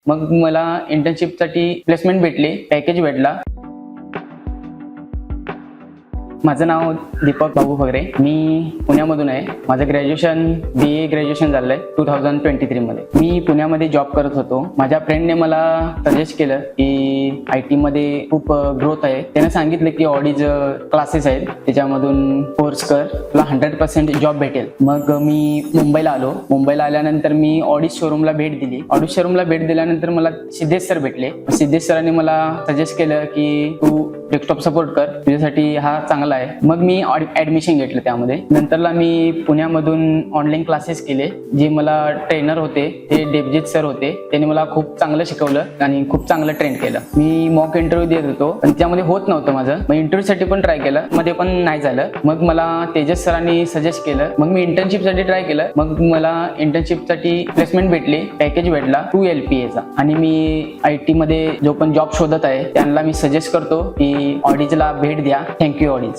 मग मला इंटर्नशिपसाठी प्लेसमेंट भेटली, पॅकेज भेटला. माझं नाव दीपक बाबू फगरे. मी पुण्यामधून आहे. माझं ग्रॅज्युएशन BA ग्रॅज्युएशन झालंय 2023 मध्ये. मी पुण्यामध्ये जॉब करत होतो. माझ्या फ्रेंडने मला सजेस्ट केलं की IT मध्ये खूप ग्रोथ आहे. त्याने सांगितलं की ऑडीज क्लासेस आहेत, त्याच्यामधून कोर्स कर, तुला 100% जॉब भेटेल. मग मी मुंबईला आलो. मुंबईला आल्यानंतर मी ऑडीज शोरूमला भेट दिली. ऑडीज शोरूमला भेट दिल्यानंतर मला सिद्धेश सर भेटले. सिद्धेश सरांनी मला सजेस्ट केलं की तू डेस्कटॉप सपोर्ट कर, तुझ्यासाठी हा चांगला आहे. मग मी ऍडमिशन घेतलं त्यामध्ये. नंतरला मी पुण्यामधून ऑनलाईन क्लासेस केले. जे मला ट्रेनर होते ते देवजित सर होते. त्यांनी मला खूप चांगलं शिकवलं आणि खूप चांगलं ट्रेन केलं. मी मॉक इंटरव्ह्यू देत होतो पण त्यामध्ये होत नव्हतं माझं. मग इंटरव्ह्यूसाठी पण ट्राय केलं, मध्ये पण नाही झालं. मग मला तेजस सरांनी सजेस्ट केलं. मग मी साठी ट्राय केलं. मग मला इंटर्नशिपसाठी प्लेसमेंट भेटली, पॅकेज भेटला 2 LPA आणि मी IT मध्ये जो पण जॉब शोधत आहे त्यांना मी सजेस्ट करतो की ऑडीजला भेट द्या. थँक्यू ऑडीज.